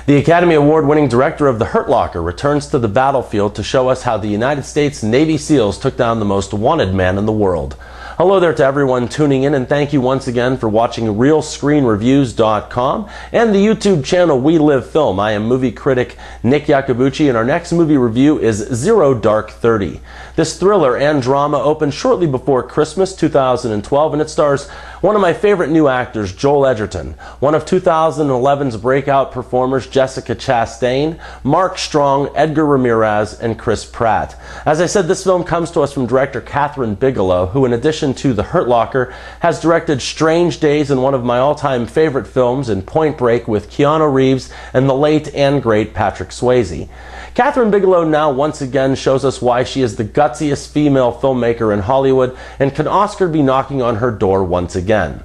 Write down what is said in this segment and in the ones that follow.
The Academy Award-winning director of The Hurt Locker returns to the battlefield to show us how the United States Navy SEALs took down the most wanted man in the world. Hello there to everyone tuning in, and thank you once again for watching RealScreenReviews.com and the YouTube channel We Live Film. I am movie critic Nick Iacobucci, and our next movie review is Zero Dark 30. This thriller and drama opened shortly before Christmas 2012, and it stars one of my favorite new actors, Joel Edgerton, one of 2011's breakout performers, Jessica Chastain, Mark Strong, Edgar Ramirez, and Chris Pratt. As I said, this film comes to us from director Kathryn Bigelow, who in addition to The Hurt Locker has directed Strange Days and one of my all-time favorite films in Point Break with Keanu Reeves and the late and great Patrick Swayze. Kathryn Bigelow now once again shows us why she is the gutsiest female filmmaker in Hollywood, and can Oscar be knocking on her door once again?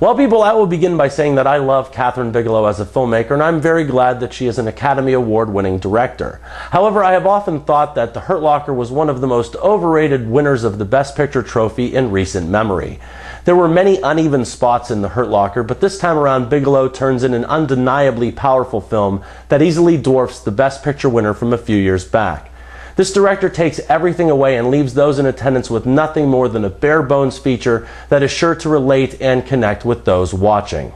Well, people, I will begin by saying that I love Kathryn Bigelow as a filmmaker, and I'm very glad that she is an Academy Award-winning director. However, I have often thought that The Hurt Locker was one of the most overrated winners of the Best Picture trophy in recent memory. There were many uneven spots in The Hurt Locker, but this time around Bigelow turns in an undeniably powerful film that easily dwarfs the Best Picture winner from a few years back. This director takes everything away and leaves those in attendance with nothing more than a bare-bones feature that is sure to relate and connect with those watching.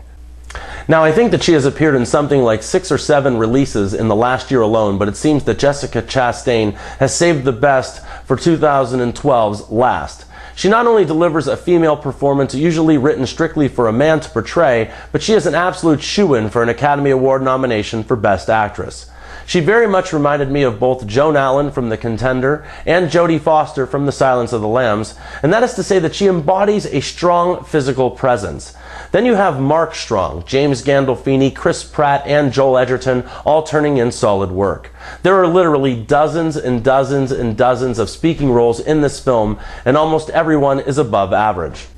Now, I think that she has appeared in something like 6 or 7 releases in the last year alone, but it seems that Jessica Chastain has saved the best for 2012's Last. She not only delivers a female performance usually written strictly for a man to portray, but she is an absolute shoo-in for an Academy Award nomination for Best Actress. She very much reminded me of both Joan Allen from The Contender and Jodie Foster from The Silence of the Lambs, and that is to say that she embodies a strong physical presence. Then you have Mark Strong, James Gandolfini, Chris Pratt, and Joel Edgerton all turning in solid work. There are literally dozens and dozens and dozens of speaking roles in this film, and almost everyone is above average.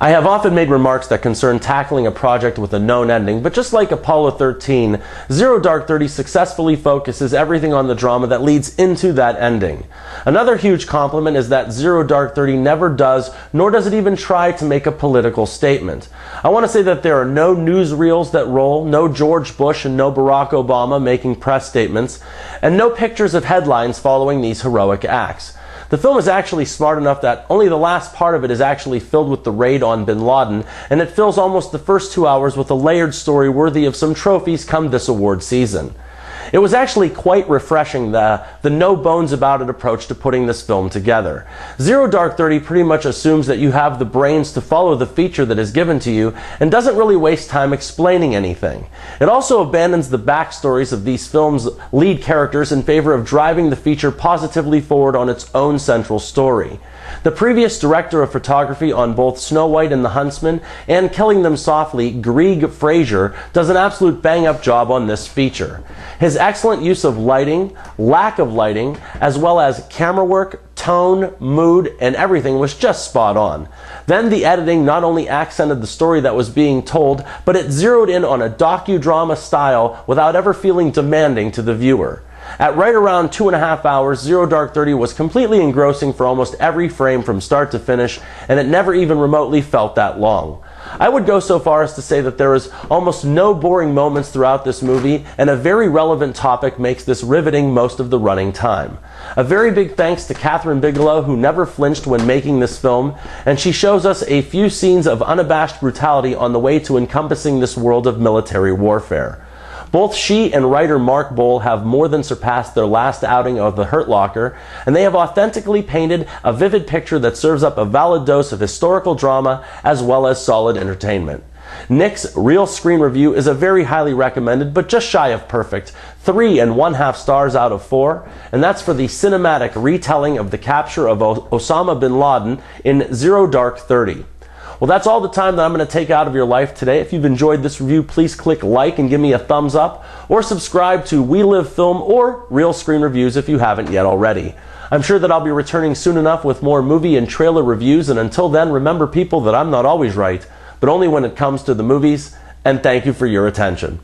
I have often made remarks that concern tackling a project with a known ending, but just like Apollo 13, Zero Dark 30 successfully focuses everything on the drama that leads into that ending. Another huge compliment is that Zero Dark 30 never does, nor does it even try to make a political statement. I want to say that there are no newsreels that roll, no George Bush and no Barack Obama making press statements, and no pictures of headlines following these heroic acts. The film is actually smart enough that only the last part of it is actually filled with the raid on bin Laden, and it fills almost the first 2 hours with a layered story worthy of some trophies come this award season. It was actually quite refreshing, the no-bones-about-it approach to putting this film together. Zero Dark 30 pretty much assumes that you have the brains to follow the feature that is given to you, and doesn't really waste time explaining anything. It also abandons the backstories of these films' lead characters in favor of driving the feature positively forward on its own central story. The previous director of photography on both Snow White and the Huntsman and Killing Them Softly, Greig Fraser, does an absolute bang-up job on this feature. His excellent use of lighting, lack of lighting, as well as camera work, tone, mood, and everything was just spot on. Then the editing not only accented the story that was being told, but it zeroed in on a docudrama style without ever feeling demanding to the viewer. At right around 2.5 hours, Zero Dark 30 was completely engrossing for almost every frame from start to finish, and it never even remotely felt that long. I would go so far as to say that there is almost no boring moments throughout this movie, and a very relevant topic makes this riveting most of the running time. A very big thanks to Kathryn Bigelow, who never flinched when making this film, and she shows us a few scenes of unabashed brutality on the way to encompassing this world of military warfare. Both she and writer Mark Boal have more than surpassed their last outing of The Hurt Locker, and they have authentically painted a vivid picture that serves up a valid dose of historical drama as well as solid entertainment. Nick's Real Screen Review is a very highly recommended, but just shy of perfect, 3.5 stars out of 4, and that's for the cinematic retelling of the capture of Osama bin Laden in Zero Dark 30. Well, that's all the time that I'm going to take out of your life today. If you've enjoyed this review, please click like and give me a thumbs up, or subscribe to We Live Film or Real Screen Reviews if you haven't yet already. I'm sure that I'll be returning soon enough with more movie and trailer reviews, and until then, remember, people, that I'm not always right, but only when it comes to the movies, and thank you for your attention.